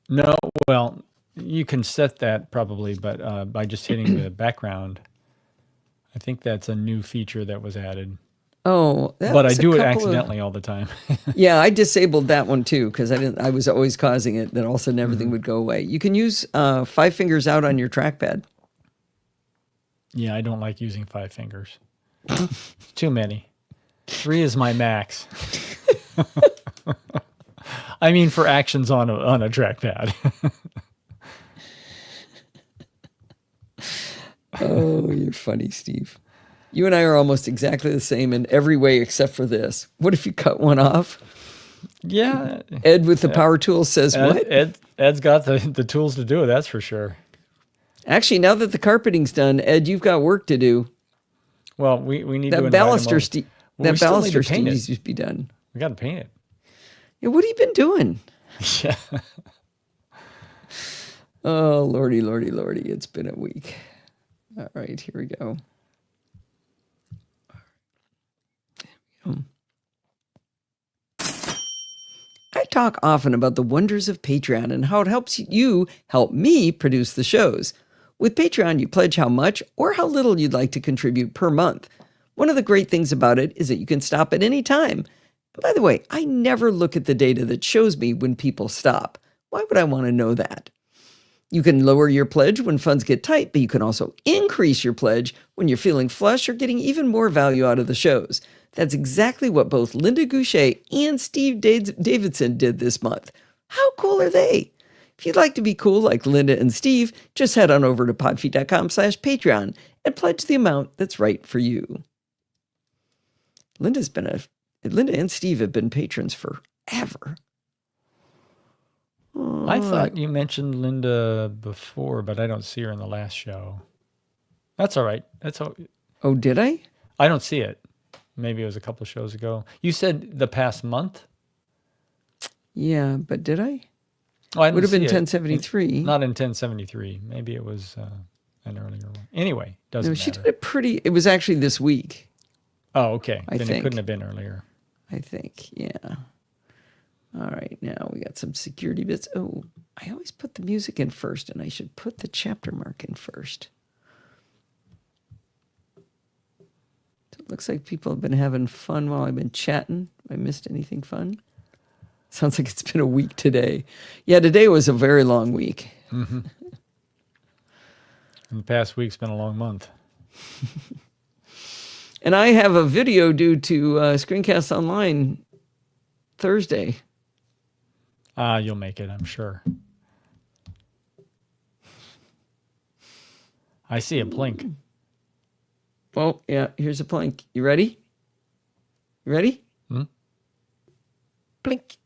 No, well, you can set that probably, but by just hitting the background. I think that's a new feature that was added. Oh, but I do it accidentally all the time. Yeah, I disabled that one too because I was always causing it. Then all of a sudden everything would go away. You can use 5 fingers out on your trackpad. Yeah, I don't like using 5 fingers. Too many. 3 is my max. I mean, for actions on a trackpad. Oh, you're funny, Steve. You and I are almost exactly the same in every way except for this. What if you cut one off? Yeah. Ed with the power tool says what? Ed's got the tools to do it, that's for sure. Actually, now that the carpeting's done, Ed, you've got work to do. Well, we need that to baluster that baluster needs to be done. We got to paint it. Yeah, what have you been doing? Yeah. Oh, lordy, lordy, lordy. It's been a week. All right, here we go. I talk often about the wonders of Patreon and how it helps you help me produce the shows. With Patreon, you pledge how much or how little you'd like to contribute per month. One of the great things about it is that you can stop at any time. By the way, I never look at the data that shows me when people stop. Why would I want to know that? You can lower your pledge when funds get tight, but you can also increase your pledge when you're feeling flush or getting even more value out of the shows. That's exactly what both Linda Goucher and Steve Davidson did this month. How cool are they? If you'd like to be cool like Linda and Steve, just head on over to podfeet.com/Patreon and pledge the amount that's right for you. Linda and Steve have been patrons forever. I thought you mentioned Linda before, but I don't see her in the last show. That's all right. That's all. Oh, did I? I don't see it. Maybe it was a couple of shows ago. You said the past month? Yeah, but did I? Oh, I didn't Would have been see it. 1073. Not in 1073. Maybe it was an earlier one. Anyway, doesn't No, matter. she did it it was actually this week. Oh, okay. I Then think. it couldn't have been earlier. I think, yeah. All right, now we got some security bits. Oh, I always put the music in first, and I should put the chapter mark in first. So it looks like people have been having fun while I've been chatting. Have I missed anything fun? Sounds like it's been a week today. Yeah, today was a very long week. Mm-hmm. And the past week's been a long month. And I have a video due to Screencast Online Thursday. You'll make it, I'm sure. I see a blink. Well, yeah, here's a plank. You ready? You ready? Blink.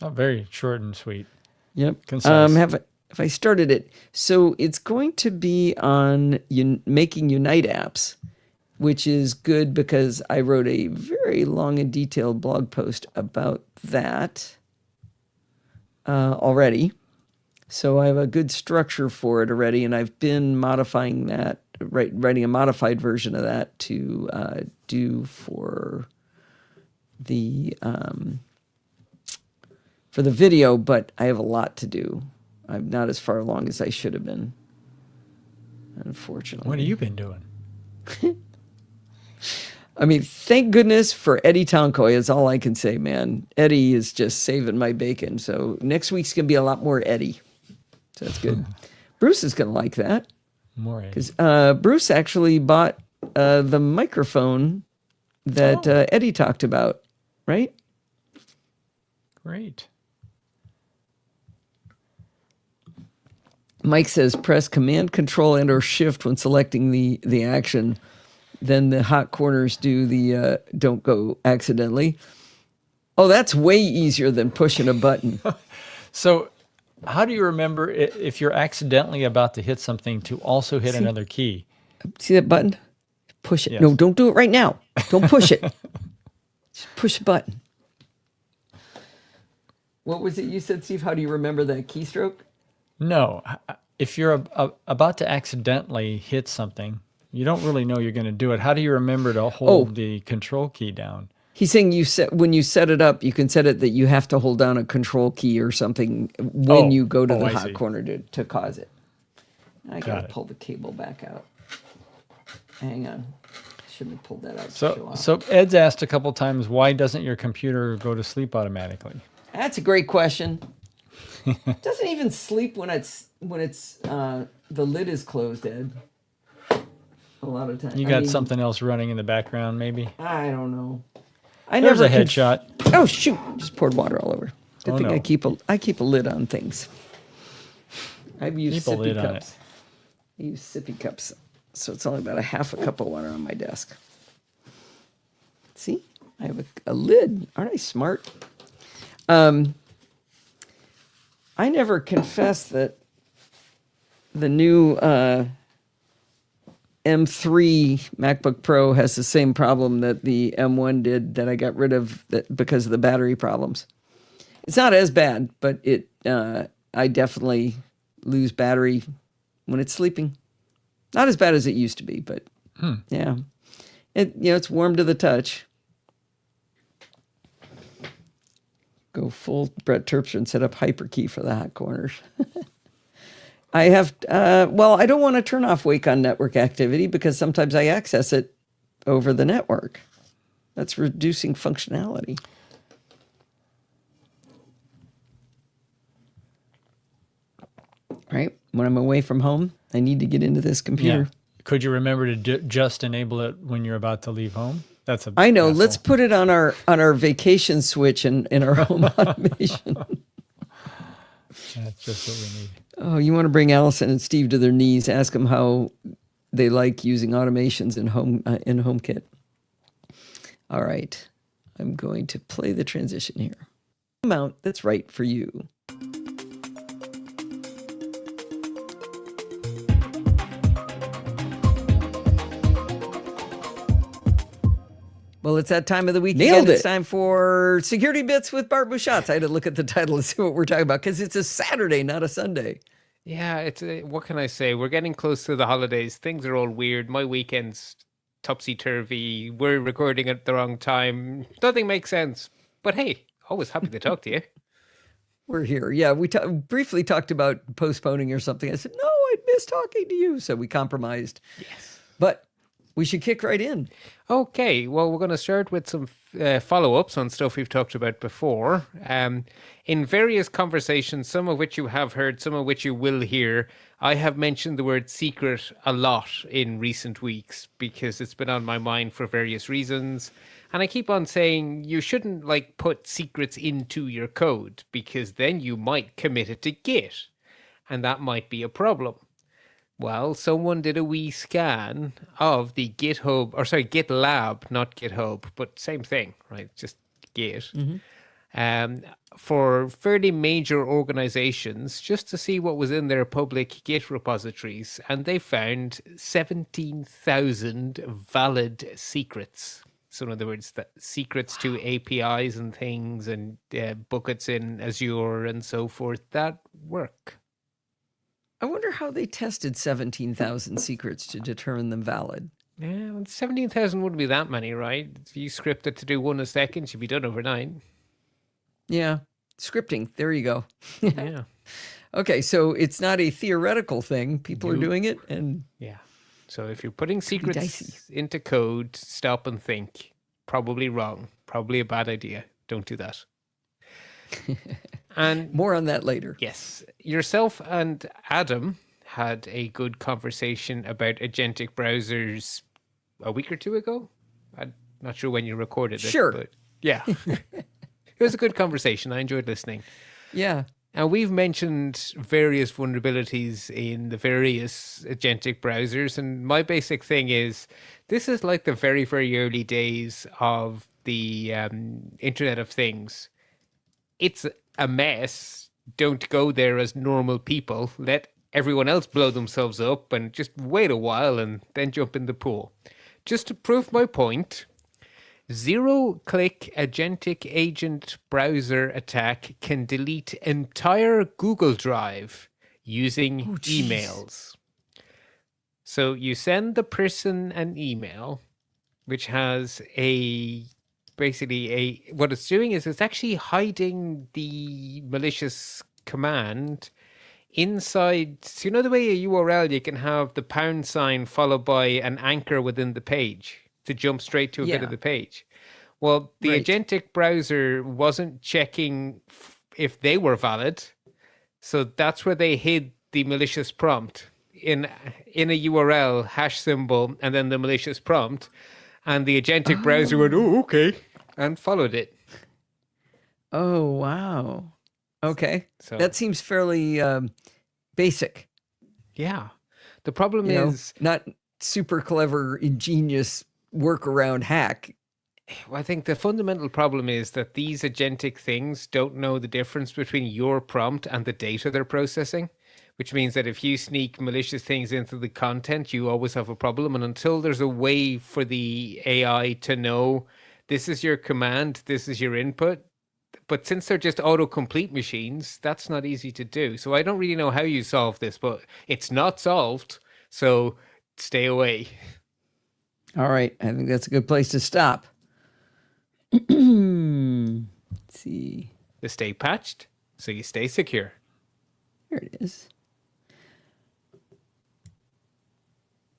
Oh, very short and sweet. Yep. Concise. Have I started it? So it's going to be on making Unite apps, which is good because I wrote a very long and detailed blog post about that already. So I have a good structure for it already, and I've been modifying that, writing a modified version of that to do for the video, but I have a lot to do. I'm not as far along as I should have been, unfortunately. What have you been doing? I mean, thank goodness for Eddie Tonkoy is all I can say, man. Eddie is just saving my bacon. So next week's going to be a lot more Eddie. So that's good. Bruce is going to like that. More Eddie. Because Bruce actually bought the microphone that Eddie talked about, right? Great. Mike says press Command, Control, and or Shift when selecting the action. Then the hot corners do the don't go accidentally. Oh, that's way easier than pushing a button. So how do you remember if you're accidentally about to hit something to also hit another key? See that button? Push it. Yes. No, don't do it right now. Don't push it. Just push the button. What was it you said, Steve? How do you remember that keystroke? No. If you're about to accidentally hit something, you don't really know you're going to do it. How do you remember to hold the control key down? He's saying when you set it up, you can set it that you have to hold down a control key or something when you go to the hot corner to cause it. I got to pull the cable back out. Hang on. Shouldn't have pulled that out. So Ed's asked a couple times, why doesn't your computer go to sleep automatically? That's a great question. It doesn't even sleep when it's the lid is closed, Ed. A lot of times. You got something else running in the background, maybe? I don't know. There's a headshot. Oh shoot! Just poured water all over. Good thing no. I keep a lid on things. I've used Keep a lid sippy on cups. I use sippy cups, so it's only about a half a cup of water on my desk. See, I have a lid. Aren't I smart? I never confessed that the new M3 MacBook Pro has the same problem that the M1 did that I got rid of because of the battery problems. It's not as bad, but I definitely lose battery when it's sleeping. Not as bad as it used to be, but yeah. It's warm to the touch. Go full Brett Terpstra and set up hyperkey for the hot corners. I have, I don't want to turn off wake on network activity because sometimes I access it over the network. That's reducing functionality. Right? When I'm away from home, I need to get into this computer. Yeah. Could you remember to just enable it when you're about to leave home? I know. Let's put it on our vacation switch in our home automation. That's just what we need. Oh, you want to bring Allison and Steve to their knees? Ask them how they like using automations in HomeKit. All right. I'm going to play the transition here. Amount that's right for you. Well, it's that time of the week. Nailed it. It's time for Security Bits with Bart Busschots. I had to look at the title to see what we're talking about because it's a Saturday, not a Sunday. Yeah, what can I say? We're getting close to the holidays. Things are all weird. My weekend's topsy-turvy. We're recording at the wrong time. Nothing makes sense. But hey, always happy to talk to you. We're here. Yeah, we briefly talked about postponing or something. I said, no, I'd miss talking to you. So we compromised. Yes. But we should kick right in. Okay, well, we're going to start with some follow-ups on stuff we've talked about before. In various conversations, some of which you have heard, some of which you will hear, I have mentioned the word secret a lot in recent weeks because it's been on my mind for various reasons. And I keep on saying you shouldn't put secrets into your code because then you might commit it to Git. And that might be a problem. Well, someone did a wee scan of the GitLab, not GitHub, but same thing, right? Just Git. For fairly major organizations, just to see what was in their public Git repositories. And they found 17,000 valid secrets. So in other words, secrets to APIs and things and buckets in Azure and so forth that work. I wonder how they tested 17,000 secrets to determine them valid. Yeah, well, 17,000 wouldn't be that many, right? If you script it to do one a second, should be done overnight. Yeah, scripting. There you go. Yeah. Okay, so it's not a theoretical thing. People are doing it, and yeah. So if you're putting secrets into code, stop and think. Probably wrong. Probably a bad idea. Don't do that. And more on that later. Yes. Yourself and Adam had a good conversation about agentic browsers a week or two ago. I'm not sure when you recorded it. Sure. But yeah. It was a good conversation. I enjoyed listening. Yeah. And we've mentioned various vulnerabilities in the various agentic browsers. And my basic thing is, this is like the very, very early days of the Internet of Things. It's a mess. Don't go there as normal people. Let everyone else blow themselves up and just wait a while and then jump in the pool. Just to prove my point, zero-click agentic agent browser attack can delete entire Google Drive using emails. So you send the person an email, which has what it's doing is it's actually hiding the malicious command inside. So you know the way a URL, you can have the # followed by an anchor within the page to jump straight to a bit of the page. Well, the agentic browser wasn't checking if they were valid. So that's where they hid the malicious prompt in a URL, hash symbol, and then the malicious prompt. And the agentic browser went, oh, okay, and followed it. Oh, wow. Okay. So that seems fairly basic. Yeah. The problem is... not super clever, ingenious workaround hack. Well, I think the fundamental problem is that these agentic things don't know the difference between your prompt and the data they're processing, which means that if you sneak malicious things into the content, you always have a problem. And until there's a way for the AI to know this is your command, this is your input, but since they're just autocomplete machines, that's not easy to do. So I don't really know how you solve this, but it's not solved. So stay away. All right. I think that's a good place to stop. Let's see. To stay patched, so you stay secure. Here it is.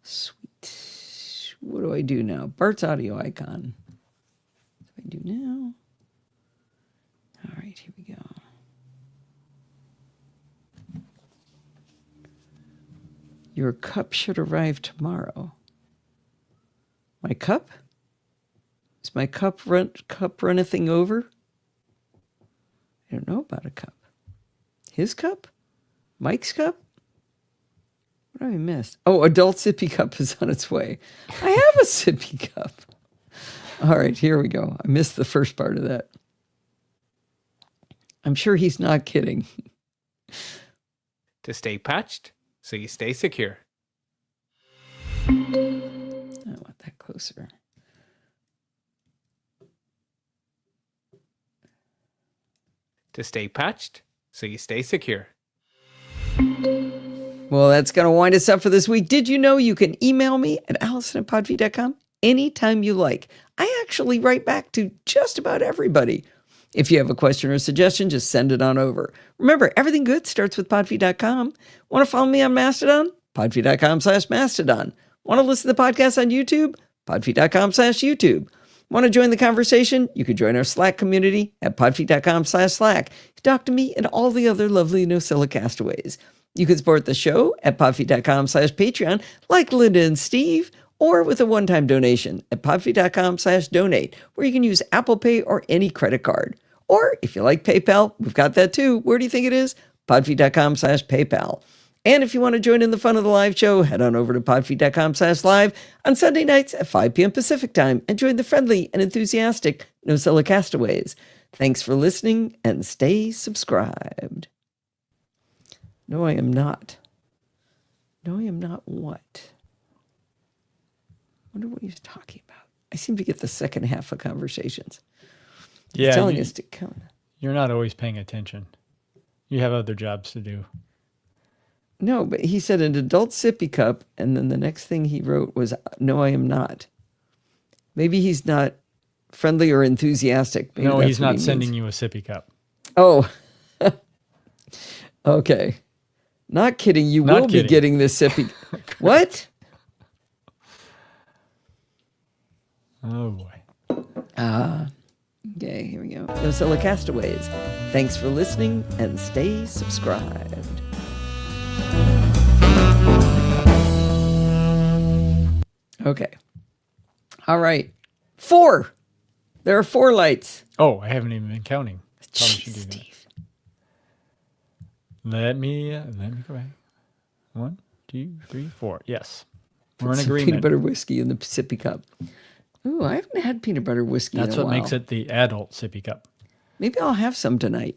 Sweet. What do I do now? Bart's audio icon. What do I do now? All right, here we go. Your cup should arrive tomorrow. My cup? Is my cup runnething over? I don't know about a cup. His cup? Mike's cup? What have I missed? Oh, adult sippy cup is on its way. I have a sippy cup. All right, here we go. I missed the first part of that. I'm sure he's not kidding. To stay patched, so you stay secure. I want that closer. To stay patched, so you stay secure. Well, that's going to wind us up for this week. Did you know you can email me at allison@podfeed.com anytime you like? I actually write back to just about everybody. If you have a question or suggestion, just send it on over. Remember, everything good starts with podfeed.com. Want to follow me on Mastodon? Podfeed.com/Mastodon. Want to listen to the podcast on YouTube? Podfeed.com/YouTube. Want to join the conversation? You can join our Slack community at podfeed.com/Slack. Talk to me and all the other lovely NosillaCastaways. You can support the show at podfeed.com/Patreon, like Linda and Steve, or with a one-time donation at podfeed.com/donate, where you can use Apple Pay or any credit card. Or if you like PayPal, we've got that too. Where do you think it is? Podfeed.com/PayPal. And if you want to join in the fun of the live show, head on over to podfeed.com/live on Sunday nights at 5 p.m. Pacific time and join the friendly and enthusiastic NosillaCastaways. Thanks for listening and stay subscribed. No, I am not. No, I am not what? I wonder what he was talking about. I seem to get the second half of conversations. He's Yeah, telling us to come. you're not always paying attention. You have other jobs to do. No, but he said an adult sippy cup, and then the next thing he wrote was, no, I am not. Maybe he's not friendly or enthusiastic. Maybe No, that's he's what not he sending means. you a sippy cup. Oh, okay. Not kidding. You Not will be kidding. getting this sippy. What? Oh, boy. Okay, here we go. NosillaCastaways. Thanks for listening and stay subscribed. Okay. All right. 4. There are 4 lights. Oh, I haven't even been counting. Probably should Jeez, do that. Steve. Let me go back. 1, 2, 3, 4. Yes. We're in Some peanut agreement. butter whiskey in the sippy cup. Ooh, I haven't had peanut butter whiskey That's in a what while. makes it the adult sippy cup. Maybe I'll have some tonight.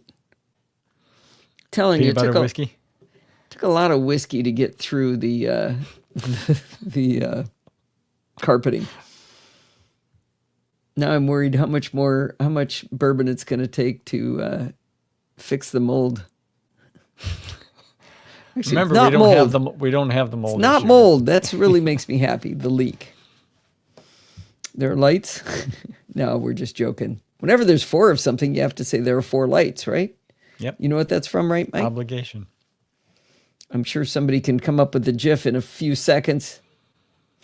Telling Peanut you, butter took whiskey. a lot of whiskey to get through the carpeting. Now I'm worried how much bourbon it's going to take to fix the mold. Actually, Remember, it's not we don't have the mold. It's not issue. mold. That's really makes me happy. The leak. There are lights. No, we're just joking. Whenever there's 4 of something, you have to say there are 4 lights, right? Yep. You know what that's from, right, Mike? Obligation. I'm sure somebody can come up with the GIF in a few seconds.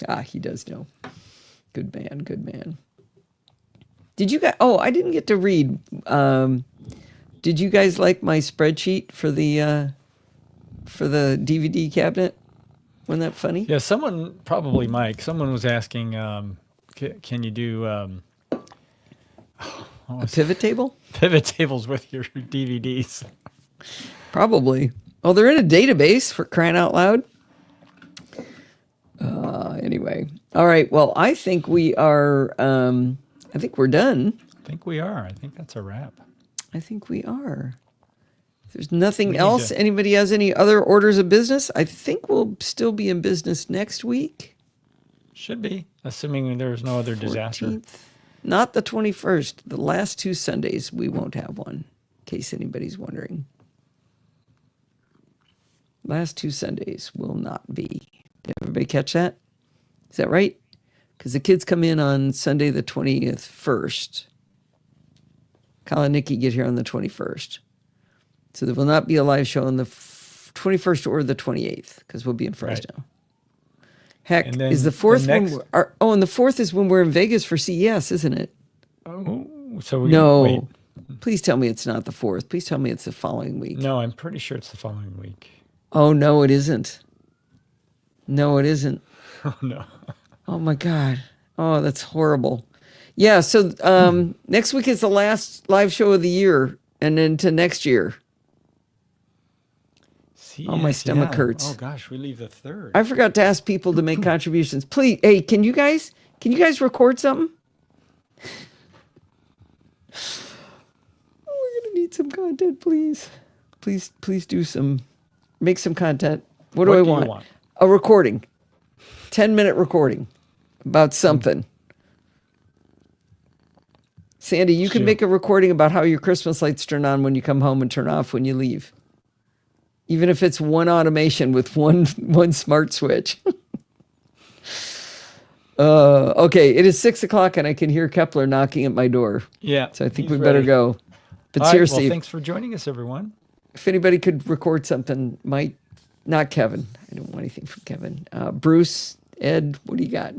Ah, he does know. Good man, good man. Did you guys? Oh, I didn't get to read. Did you guys like my spreadsheet for the DVD cabinet? Wasn't that funny? Yeah, probably Mike, someone was asking, can you do A pivot table? pivot tables with your DVDs? Probably. Oh, they're in a database, for crying out loud. Anyway. All right. Well, I think we are, I think we're done. I think we are. I think that's a wrap. I think we are. If there's nothing need else, to- anybody has any other orders of business? I think we'll still be in business next week. Should be, assuming there's no other disaster. 14th. Not the 21st. The last 2 Sundays, we won't have one, in case anybody's wondering. Last 2 Sundays will not be. Did everybody catch that? Is that right? Because the kids come in on Sunday the 20th first. Kyle and Nikki get here on the 21st. So there will not be a live show on the 21st or the 28th, because we'll be in Fresno. Heck, And then is the 4th the next- and the 4th is when we're in Vegas for CES, isn't it? Oh, so we No. wait. Please tell me it's not the 4th. Please tell me it's the following week. No, I'm pretty sure it's the following week. Oh, no, it isn't. No, it isn't. Oh no. Oh, my God. Oh, that's horrible. Yeah, so next week is the last live show of the year, and then to next year. Oh, my stomach hurts. Oh gosh, we leave the 3rd. I forgot to ask people to make contributions. Please, hey, can you guys record something? We're gonna need some content, please. Please make some content. What do I you want? A recording. 10-minute recording about something. Sandy, you can make a recording about how your Christmas lights turn on when you come home and turn off when you leave. Even if it's one automation with one smart switch. Okay, it is 6:00 and I can hear Kepler knocking at my door. Yeah. So I think we better go. But seriously, well, thanks for joining us, everyone. if anybody could record something, not Kevin. I don't want anything from Kevin. Bruce, Ed, what do you got?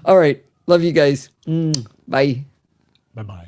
All right. Love you guys. Bye. Bye-bye.